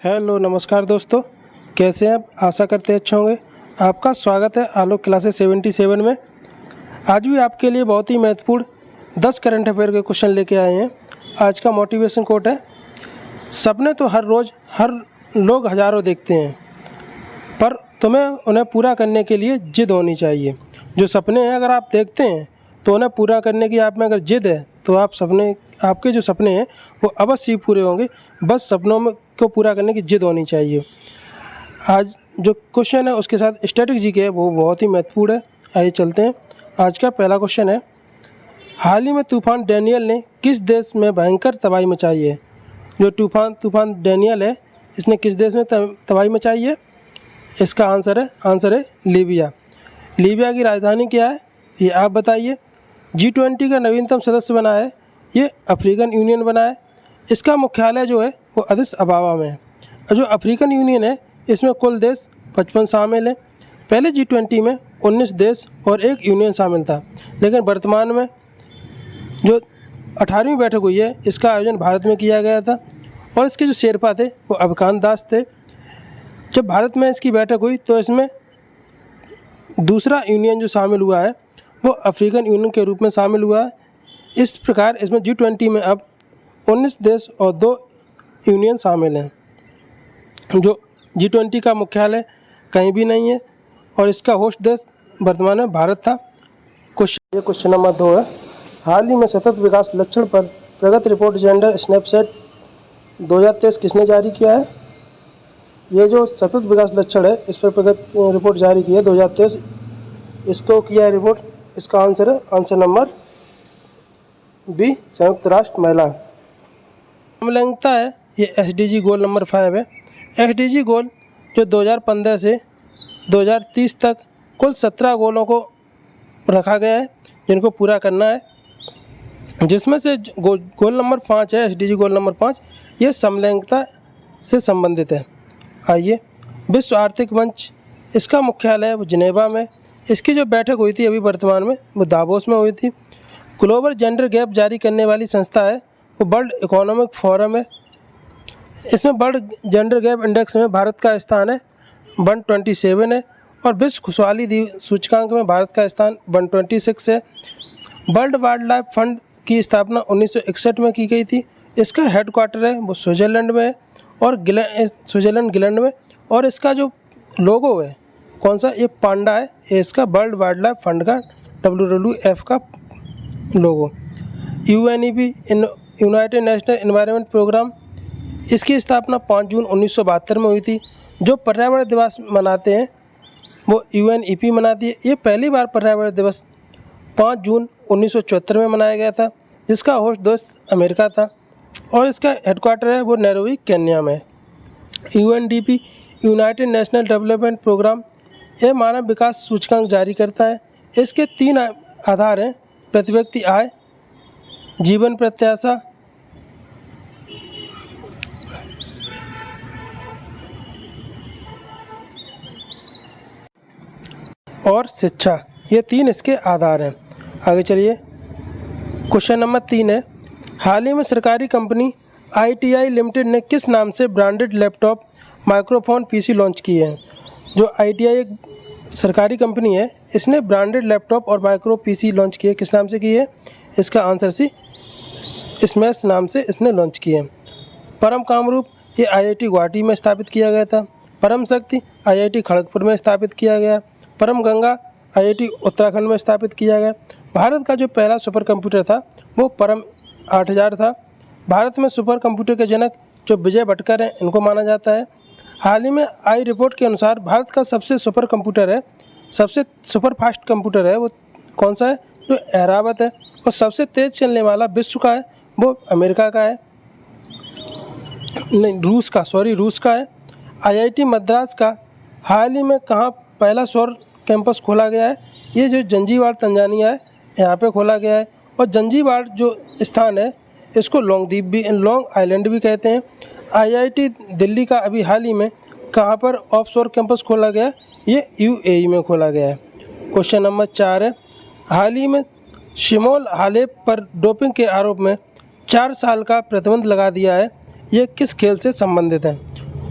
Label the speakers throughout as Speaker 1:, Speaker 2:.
Speaker 1: Hello नमस्कार दोस्तों, कैसे हैं आप? आशा करते हैं अच्छे होंगे। आपका स्वागत है आलोक क्लासेस 77 में। आज भी आपके लिए बहुत ही महत्वपूर्ण 10 करंट अफेयर के क्वेश्चन लेके आए हैं। आज का मोटिवेशन कोट है, सपने तो हर रोज़ हर लोग हज़ारों देखते हैं, पर तुम्हें उन्हें पूरा करने के लिए जिद होनी चाहिए। जो सपने हैं अगर आप देखते हैं तो उन्हें पूरा करने की आप में अगर जिद है तो आपके जो सपने हैं वो अवश्य ही पूरे होंगे। बस सपनों में को पूरा करने की जिद होनी चाहिए। आज जो क्वेश्चन है उसके साथ स्टैटिक जीके है वो बहुत ही महत्वपूर्ण है। आइए चलते हैं। आज का पहला क्वेश्चन है, हाल ही में तूफान डैनियल ने किस देश में भयंकर तबाही मचाई है? जो तूफान डैनियल है इसने किस देश में तबाही मचाई है? इसका आंसर है लीबिया। लीबिया की राजधानी क्या है ये आप बताइए। G20 का नवीनतम सदस्य बना है ये अफ्रीकन यूनियन बना है। इसका मुख्यालय जो है वो अदिस अबाबा में है। और जो अफ्रीकन यूनियन है इसमें कुल देश 55 शामिल हैं। पहले G20 में 19 देश और एक यूनियन शामिल था, लेकिन वर्तमान में जो 18वीं बैठक हुई है इसका आयोजन भारत में किया गया था और इसके जो शेरपा थे वो अबकान दास थे। जब भारत में इसकी बैठक हुई तो इसमें दूसरा यूनियन जो शामिल हुआ है वो अफ्रीकन यूनियन के रूप में शामिल हुआ है। इस प्रकार इसमें G20 में अब 19 देश और 2 यूनियन शामिल हैं। जो G20 का मुख्यालय कहीं भी नहीं है और इसका होस्ट देश वर्तमान में भारत था। क्वेश्चन नंबर 2 है, हाल ही में सतत विकास लक्षण पर प्रगति रिपोर्ट जेंडर स्नैपशॉट 2023 किसने जारी किया है? ये जो सतत विकास लक्षण है इस पर प्रगति रिपोर्ट जारी की है 2023। इसको किया है रिपोर्ट। इसका आंसर नंबर बी, संयुक्त राष्ट्र महिला। समलैंगिकता है ये SDG गोल नंबर 5 है। SDG गोल जो 2015 से 2030 तक कुल 17 गोलों को रखा गया है जिनको पूरा करना है, जिसमें से गोल नंबर 5 है SDG गोल नंबर 5, ये समलैंगिकता से संबंधित है। आइए, विश्व आर्थिक मंच इसका मुख्यालय है वो जिनेवा में। इसकी जो बैठक हुई थी अभी वर्तमान में वो दावोस में हुई थी। ग्लोबल जेंडर गैप जारी करने वाली संस्था है वो वर्ल्ड इकोनॉमिक फोरम है। इसमें वर्ल्ड जेंडर गैप इंडेक्स में भारत का स्थान है 127 है और विश्व खुशहाली सूचकांक में भारत का स्थान 126 है। वर्ल्ड वाइल्ड लाइफ फंड की स्थापना 1961 में की गई थी। इसका हेडक्वार्टर है वो स्विट्ज़रलैंड में है और गिलैंड में। और इसका जो लोगो है कौन सा, ये पांडा है। ये इसका वर्ल्ड वाइल्ड लाइफ फंड का WWF का logo. UNEP united national environment programme, इसकी स्थापना 5 जून 1972 में हुई थी। जो पर्यावरण दिवस मनाते हैं वो UNEP मनाती है। ये पहली बार पर्यावरण दिवस 5 जून 1974 में मनाया गया था, जिसका होस्ट देश अमेरिका था और इसका हेडक्वार्टर है वो नैरोबी केन्या में। UNDP united national development programme यह मानव विकास सूचकांक जारी करता है। इसके 3 आधार हैं, प्रति व्यक्ति आय, जीवन प्रत्याशा और शिक्षा। ये 3 इसके आधार हैं। आगे चलिए, क्वेश्चन नंबर 3 है, हाल ही में सरकारी कंपनी ITI लिमिटेड ने किस नाम से branded laptop microphone PC launch किए हैं? जो ITI एक सरकारी कंपनी है इसने ब्रांडेड लैपटॉप और माइक्रो PC लॉन्च किए, किस नाम से किए है? इसका आंसर सी, स्मैश नाम से इसने लॉन्च किए। परम कामरूप ये IIT गुवाहाटी में स्थापित किया गया था। परम शक्ति IIT खड़गपुर में स्थापित किया गया। परम गंगा IIT उत्तराखंड में स्थापित किया गया। भारत का जो पहला सुपर कंप्यूटर था वो परम 8000 था। भारत में सुपर कंप्यूटर के जनक जो विजय भटकर हैं इनको माना जाता है। हाल ही में आई रिपोर्ट के अनुसार भारत का सबसे सुपर फास्ट कंप्यूटर है वो कौन सा है? जो एरावत है। और सबसे तेज़ चलने वाला विश्व का है वो अमेरिका का है, नहीं रूस का है। IIT मद्रास का हाल ही में कहाँ पहला सौर कैंपस खोला गया है? ये जो जंजीबार तंजानिया है यहाँ पे खोला गया है। और जंजीबार जो स्थान है इसको लॉन्ग आइलैंड भी कहते हैं। IIT दिल्ली का अभी हाल ही में कहाँ पर ऑफशोर कैंपस खोला गया? ये UAE में खोला गया है। क्वेश्चन नंबर 4 है, हाल ही में शिमोल हालेप पर डोपिंग के आरोप में 4 साल का प्रतिबंध लगा दिया है। ये किस खेल से संबंधित है?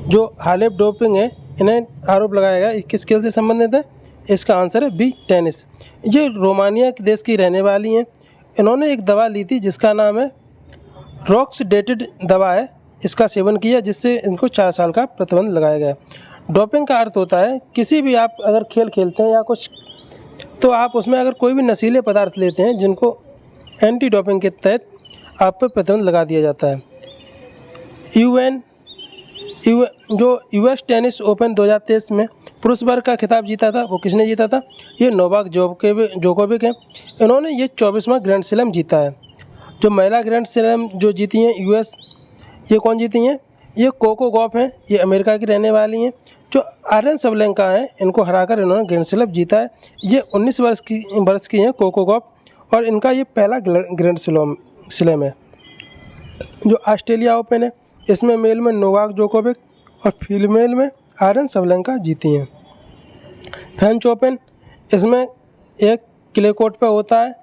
Speaker 1: जो हालेप डोपिंग है इन्हें आरोप लगाया गया, किस खेल से संबंधित है? इसका आंसर है बी, टेनिस। ये रोमानिया के देश की रहने वाली हैं। इन्होंने एक दवा ली थी जिसका नाम है रॉक्सडेटेड दवा है, इसका सेवन किया जिससे इनको 4 साल का प्रतिबंध लगाया गया। डोपिंग का अर्थ होता है किसी भी आप अगर खेल खेलते हैं या कुछ, तो आप उसमें अगर कोई भी नशीले पदार्थ लेते हैं जिनको एंटी डोपिंग के तहत आप पर प्रतिबंध लगा दिया जाता है। जो यूएस टेनिस ओपन 2023 में पुरुष वर्ग का खिताब जीता था, वो किसने जीता था? ये नोवाक जोकोविक हैं। इन्होंने ये 24वां ग्रैंड स्लैम जीता है। जो महिला ग्रैंड स्लैम जो जीती हैं यूएस, ये कौन जीती हैं? ये कोको गॉफ हैं, ये अमेरिका की रहने वाली हैं। जो आर्यन सबलेंका हैं, इनको हराकर इन्होंने ग्रैंड स्लैम जीता है। ये 19 वर्ष की हैं कोको गॉफ, और इनका ये पहला ग्रैंड स्लैम है। जो ऑस्ट्रेलिया ओपन है, इसमें मेल में नोवाक जोकोविक और फीमेल में आर्यन सबलेंका जीती हैं। फ्रेंच ओपन, इसमें एक क्ले कोर्ट पे होता है।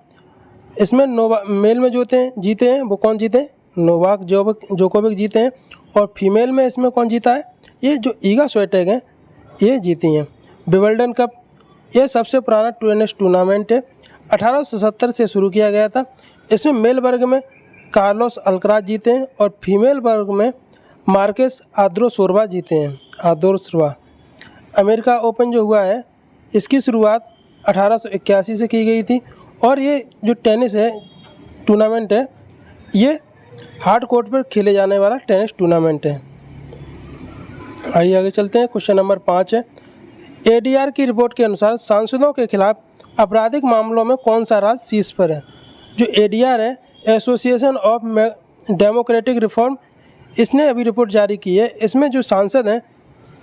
Speaker 1: इसमें मेल में जीते हैं वो कौन जीते हैं? नोवाक जोकोविक जीते हैं। और फीमेल में इसमें कौन जीता है? ये जो ईगा स्विएटेक हैं, ये जीती हैं। विंबलडन कप, ये सबसे पुराना टेनिस टूर्नामेंट है। 1870 से शुरू किया गया था। इसमें मेल वर्ग में कार्लोस अल्कराज जीते हैं और फीमेल वर्ग में मार्केस आद्रोसोर्वा जीते हैं। आद्रोसोर्वा। अमेरिका ओपन जो हुआ है, इसकी शुरुआत 1881 से की गई थी, और ये जो टेनिस है टूर्नामेंट है, ये हार्ड कोर्ट पर खेले जाने वाला टेनिस टूर्नामेंट है। आइए आगे चलते हैं। क्वेश्चन नंबर 5 है, एडीआर की रिपोर्ट के अनुसार सांसदों के खिलाफ आपराधिक मामलों में कौन सा राज्य शीर्ष पर है? जो एडीआर है, एसोसिएशन ऑफ डेमोक्रेटिक रिफॉर्म, इसने अभी रिपोर्ट जारी की है। इसमें जो सांसद हैं,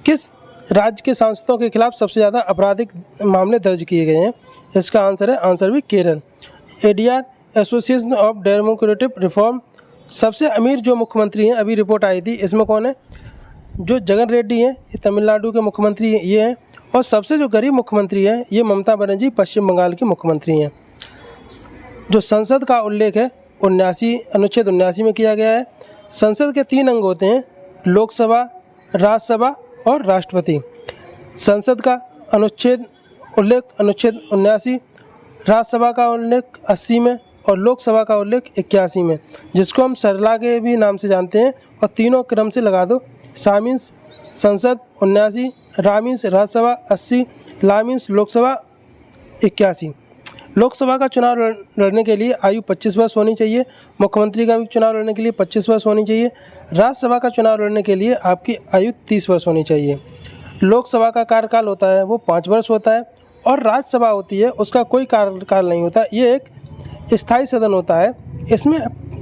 Speaker 1: किस राज्य के सांसदों के खिलाफ सबसे ज़्यादा आपराधिक मामले दर्ज किए गए हैं? इसका आंसर है आंसर भी Kerala. ADR, association of democratic reform, सबसे अमीर जो मुख्यमंत्री हैं, अभी रिपोर्ट आई थी, इसमें कौन है? जो जगन रेड्डी हैं, ये तमिलनाडु के मुख्यमंत्री ये हैं। और सबसे जो गरीब मुख्यमंत्री हैं, ये ममता बनर्जी पश्चिम बंगाल की मुख्यमंत्री हैं। जो संसद का उल्लेख है अनुच्छेद 79 में किया गया है। संसद के 3 अंग होते हैं, लोकसभा, राज्यसभा और राष्ट्रपति। संसद का उल्लेख अनुच्छेद 79, राज्यसभा का उल्लेख 80 में और लोकसभा का उल्लेख 81 में, जिसको हम सरला के भी नाम से जानते हैं। और तीनों क्रम से लगा दो, सामींस संसद 79, रामींस राज्यसभा 80, लामींस लोकसभा 81। लोकसभा का चुनाव लड़ने के लिए आयु 25 वर्ष होनी चाहिए। मुख्यमंत्री का भी चुनाव लड़ने के लिए 25 वर्ष होनी चाहिए। राज्यसभा का चुनाव लड़ने के लिए आपकी आयु 30 वर्ष होनी चाहिए। लोकसभा का कार्यकाल होता है वो 5 वर्ष होता है, और राज्यसभा होती है उसका कोई कार्यकाल नहीं होता। ये एक स्थायी सदन होता है। इसमें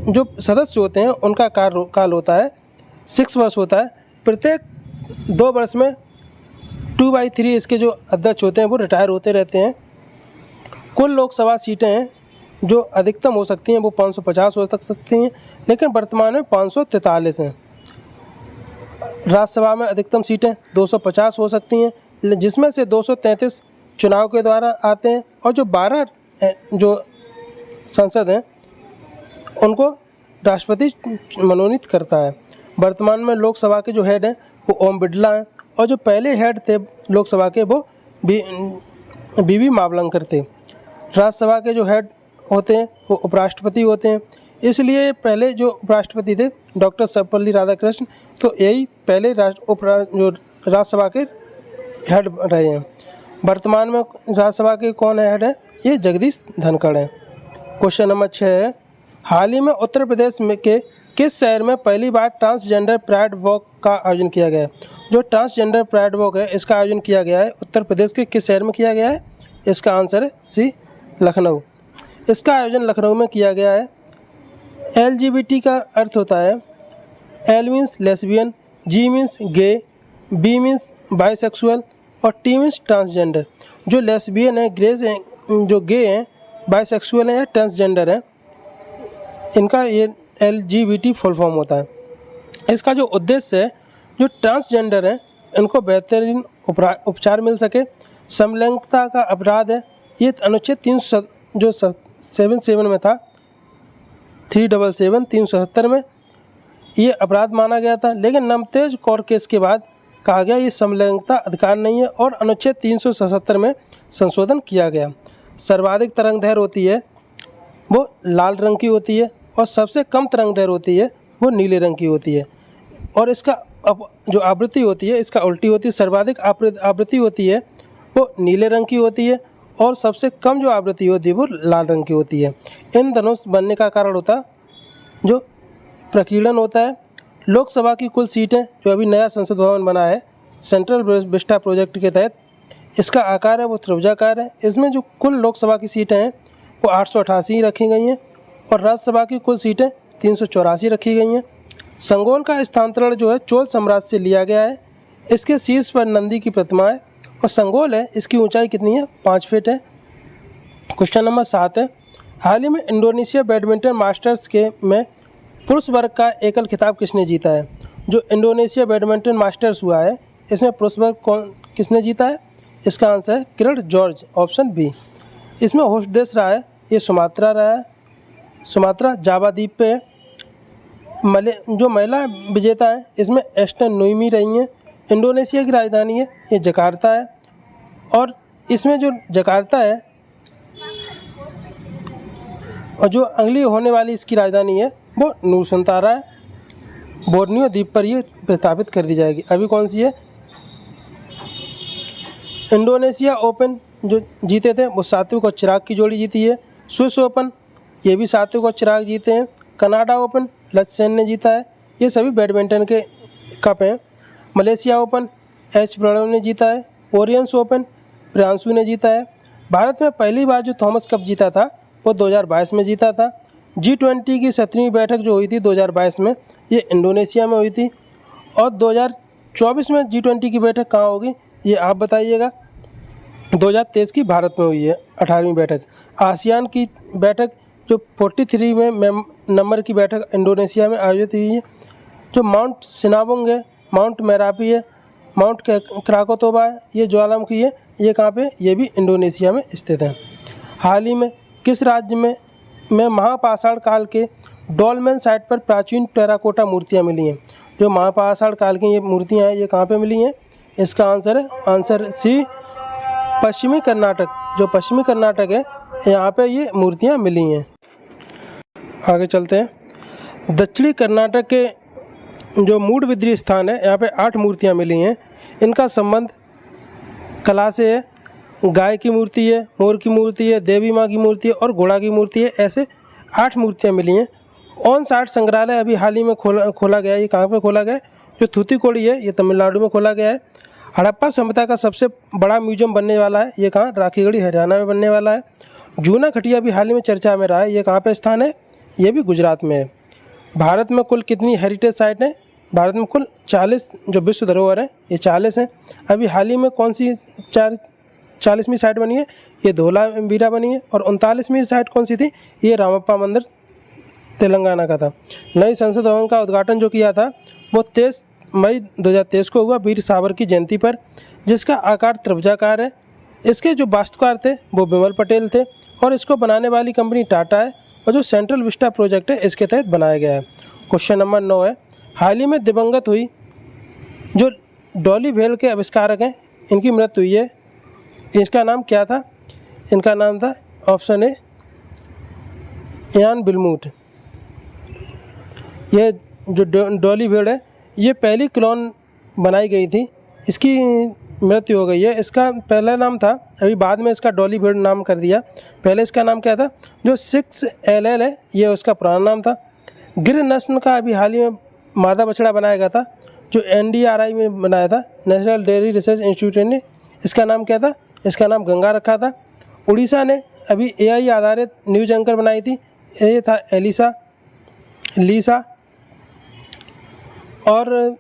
Speaker 1: जो सदस्य होते हैं उनका कार्यकाल होता है 6 वर्ष होता है। प्रत्येक 2 वर्ष में 2/3 इसके जो अध्यक्ष होते हैं वो रिटायर होते रहते हैं। कुल लोकसभा सीटें हैं जो अधिकतम हो सकती हैं वो 550 हो सकती हैं, लेकिन वर्तमान में 543 हैं। राज्यसभा में अधिकतम सीटें 250 हो सकती हैं, जिसमें से 233 चुनाव के द्वारा आते हैं, और जो 12 जो संसद हैं उनको राष्ट्रपति मनोनीत करता है। वर्तमान में लोकसभा के जो हेड हैं वो ओम बिरला हैं, और जो पहले हेड थे लोकसभा के वो बीवी मावलंकर थे। राज्यसभा के जो हेड होते हैं वो उपराष्ट्रपति होते हैं। इसलिए पहले जो उपराष्ट्रपति थे डॉक्टर सर्वपल्ली राधाकृष्ण, तो यही पहले जो राज्यसभा के हेड रहे हैं। वर्तमान में राज्यसभा के कौन हेड हैं? ये जगदीश धनखड़ हैं। क्वेश्चन नंबर 6 है, हाल ही में उत्तर प्रदेश में के किस शहर में पहली बार ट्रांसजेंडर प्राइड वॉक का आयोजन किया गया है? जो ट्रांसजेंडर प्राइड वॉक है इसका आयोजन किया गया है उत्तर प्रदेश के किस शहर में किया गया है? इसका आंसर है सी, लखनऊ। इसका आयोजन लखनऊ में किया गया है। LGBT का अर्थ होता है L means lesbian, G means gay, B means bisexual और T मीन्स ट्रांसजेंडर। जो लेस्बियन है, ग्रेज हैं, जो गे हैं, बाइसेक्सुअल हैं या ट्रांसजेंडर हैं, इनका ये LGBT फुल फॉर्म होता है। इसका जो उद्देश्य है, जो ट्रांसजेंडर हैं इनको बेहतरीन उपचार मिल सके। समलैंगिकता का अपराध है, ये अनुच्छेद 377 में था, 377 377 में। ये अपराध माना गया था, लेकिन नमतेज कौर केस के बाद कहा गया ये समलैंगिकता अधिकार नहीं है और अनुच्छेद 377 में संशोधन किया गया। सर्वाधिक तरंग दैर्घ्य होती है वो लाल रंग की होती है और सबसे कम तरंग दैर्घ्य होती है वो नीले रंग की होती है, और इसका जो आवृत्ति होती है इसका उल्टी होती है। सर्वाधिक आवृत्ति होती है वो नीले रंग की होती है और सबसे कम जो आवृत्ति होती है वो लाल रंग की होती है। इन धनुष बनने का कारण होता है जो प्रकीर्णन होता है। लोकसभा की कुल सीटें, जो अभी नया संसद भवन बना है सेंट्रल विस्टा प्रोजेक्ट के तहत, इसका आकार है वो त्रिभुजाकार है। इसमें जो कुल लोकसभा की सीटें हैं वो 888 रखी गई हैं और राज्यसभा की कुल सीटें 384 रखी गई हैं। संगोल का स्थानांतरण जो है चोल साम्राज्य से लिया गया है। इसके शीर्ष पर नंदी की प्रतिमा है और संगोल है इसकी ऊंचाई कितनी है 5 फीट है। क्वेश्चन नंबर 7 है, हाल ही में इंडोनेशिया बैडमिंटन मास्टर्स में पुरुष वर्ग का एकल खिताब किसने जीता है? जो इंडोनेशिया बैडमिंटन मास्टर्स हुआ है इसमें पुरुष वर्ग किसने जीता है? इसका आंसर है किरण जॉर्ज, ऑप्शन बी। इसमें होस्ट देश रहा है ये सुमात्रा रहा है। सुमात्रा जावा द्वीप पे है। जो महिला विजेता है इसमें एस्टन नोइमी रही हैं। इंडोनेशिया की राजधानी है ये जकार्ता है और इसमें जो जकार्ता है और जो अगली होने वाली इसकी राजधानी है वो नूरसंतारा है। बोर्नियो द्वीप पर ये प्रस्तावित कर दी जाएगी। अभी कौन सी है? इंडोनेशिया ओपन जो जीते थे वो सात्विक और चिराग की जोड़ी जीती है। स्विस ओपन ये भी सात्विक और चिराग जीते हैं। कनाडा ओपन लक्ष्य सेन ने जीता है। ये सभी बैडमिंटन के कप हैं। मलेशिया ओपन एच प्रणव ने जीता है। ओरियंस ओपन प्रियांशु ने जीता है। भारत में पहली बार जो थॉमस कप जीता था वो 2022 में जीता था। G20 की 17वीं बैठक जो हुई थी 2022 में ये इंडोनेशिया में हुई थी। और 2024 में G20 की बैठक कहाँ होगी ये आप बताइएगा। 2023 की भारत में हुई है 18वीं बैठक। आसियान की बैठक जो 43 में नंबर की बैठक इंडोनेशिया में आयोजित हुई है। जो माउंट सिनाबुंग है, माउंट मेरापी है, माउंट क्राकोतोबा है, ये ज्वालामुखी है, ये कहाँ पे? ये भी इंडोनेशिया में स्थित है। हाल ही में किस राज्य में महापाषाण काल के डोलमेन साइट पर प्राचीन टेराकोटा मूर्तियाँ मिली हैं? जो महापाषाण काल की ये मूर्तियाँ हैं ये कहाँ पे मिली हैं? इसका आंसर है आंसर सी, पश्चिमी कर्नाटक। जो पश्चिमी कर्नाटक है यहाँ पे ये मूर्तियाँ मिली हैं। आगे चलते हैं। दक्षिणी कर्नाटक के जो मूडबिद्री स्थान है यहाँ पे 8 मूर्तियाँ मिली हैं। इनका संबंध कला से है। गाय की मूर्ति है, मोर की मूर्ति है, देवी माँ की मूर्ति है और घोड़ा की मूर्ति है। ऐसे 8 मूर्तियाँ मिली हैं। ऑन साइट संग्रहालय अभी हाल ही में खोला गया है। ये कहाँ पे खोला गया है? जो थूथुकुडी है ये तमिलनाडु में खोला गया है। हड़प्पा सभ्यता का सबसे बड़ा म्यूजियम बनने वाला है, ये कहाँ? राखीगढ़ी हरियाणा में बनने वाला है। जूना खटिया भी हाल ही में चर्चा में रहा है, ये कहाँ पे स्थित है? ये भी गुजरात में है। भारत में कुल कितनी हेरिटेज साइट है? भारत में कुल 40 जो विश्व धरोहर है ये 40 हैं। अभी हाल ही में कौन सी 40वीं साइट बनी है? ये धोलावीरा बनी है। और 39वीं साइट कौन सी थी? ये रामप्पा मंदिर तेलंगाना का था। नई संसद भवन का उद्घाटन जो किया था वो 23 मई 2023 को हुआ वीर सावर की जयंती पर, जिसका आकार त्रिभुजाकार है। इसके जो वास्तुकार थे वो विमल पटेल थे और इसको बनाने वाली कंपनी टाटा है और जो सेंट्रल विस्टा प्रोजेक्ट है इसके तहत बनाया गया है। क्वेश्चन नंबर 9 है, हाल ही में दिवंगत हुई जो डॉली भेल के आविष्कारक हैं इनकी मृत्यु हुई है। इसका नाम क्या था? इनका नाम था ऑप्शन ए इयान बिलमूट। ये जो डॉली भेल है ये पहली क्लोन बनाई गई थी, इसकी मृत्यु हो गई है। इसका पहला नाम था, अभी बाद में इसका डॉली भेल नाम कर दिया। पहले इसका नाम क्या था? जो 6LL है ये उसका पुराना नाम था। गिर नस्ल का अभी हाल ही में मादा बछड़ा बनाया गया था जो NDRI में बनाया था, नेशनल डेयरी रिसर्च इंस्टीट्यूट ने। इसका नाम क्या था? इसका नाम गंगा रखा था। उड़ीसा ने अभी AI आधारित न्यूज एंकर बनाई थी, ये था लीसा। और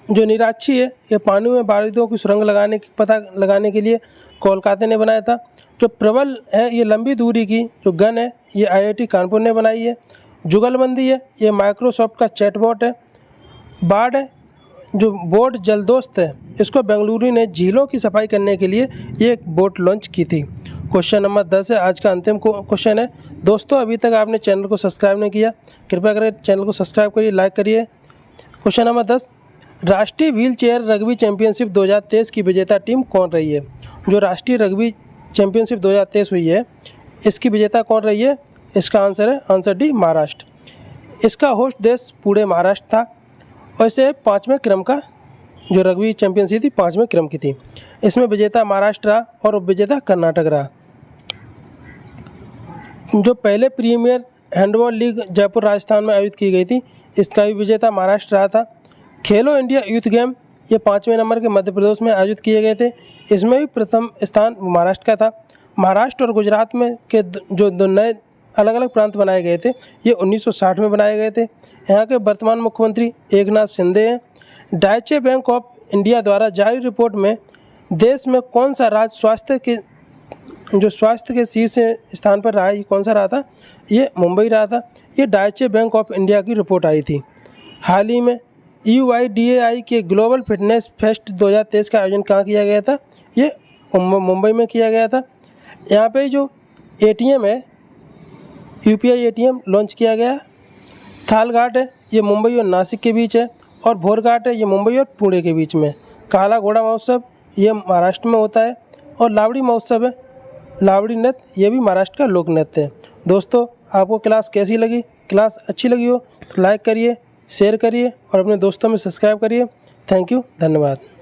Speaker 1: जो निराक्षी है ये पानी में बारूदों की सुरंग पता लगाने के लिए कोलकाता ने बनाया था। जो प्रबल है ये लंबी दूरी की जो गन है ये IIT कानपुर ने बनाई है। जुगलबंदी है ये माइक्रोसॉफ्ट का चैटबॉट है। बाढ़ है जो बोट जलदोस्त है इसको बेंगलुरु ने झीलों की सफाई करने के लिए ये एक बोट लॉन्च की थी। क्वेश्चन नंबर 10 है, आज का अंतिम क्वेश्चन है। दोस्तों अभी तक आपने चैनल को सब्सक्राइब नहीं किया, कृपया करके चैनल को सब्सक्राइब करिए, लाइक करिए क्वेश्चन नंबर 10, राष्ट्रीय व्हील चेयर रग्बी चैंपियनशिप 2023 की विजेता टीम कौन रही है? जो राष्ट्रीय रग्बी चैंपियनशिप 2023 हुई है, इसकी विजेता कौन रही है? इसका आंसर है आंसर डी, महाराष्ट्र। इसका होस्ट देश पूरे महाराष्ट्र था और इसे 5वें क्रम का जो रग्बी चैंपियनशिप थी 5वें क्रम की थी। इसमें विजेता महाराष्ट्र रहा और उपविजेता कर्नाटक रहा। जो पहले premier handball league Jaipur Rajasthan में आयोजित की गई थी, इसका भी विजेता महाराष्ट्र रहा था। खेलो इंडिया यूथ गेम ये 5वें नंबर के मध्य प्रदेश में आयोजित किए गए थे, इसमें भी प्रथम स्थान महाराष्ट्र का था। महाराष्ट्र और गुजरात में के जो दो नए अलग अलग प्रांत बनाए गए थे, ये 1960 में बनाए गए थे। यहाँ के वर्तमान मुख्यमंत्री एकनाथ शिंदे हैं। डायचे बैंक ऑफ इंडिया द्वारा जारी रिपोर्ट में देश में कौन सा राज्य स्वास्थ्य के शीर्ष स्थान पर रहा है, ये कौन सा रहा था? ये मुंबई रहा था। ये डायचे बैंक ऑफ इंडिया की रिपोर्ट आई थी। हाल ही में UIDAI के ग्लोबल फिटनेस फेस्ट 2023 का आयोजन कहाँ किया गया था? ये मुंबई में किया गया था। यहाँ पे जो ATM है, UPI ATM लॉन्च किया गया। थालघाट है, ये मुंबई और नासिक के बीच है, और भोरघाट है, ये मुंबई और पुणे के बीच में। काला घोड़ा महोत्सव ये महाराष्ट्र में होता है, और लावड़ी महोत्सव है, लावड़ी नृत्य ये भी महाराष्ट्र का लोक नृत्य है। दोस्तों, आपको क्लास कैसी लगी? क्लास अच्छी लगी हो तो लाइक करिए, शेयर करिए और अपने दोस्तों में सब्सक्राइब करिए। थैंक यू, धन्यवाद।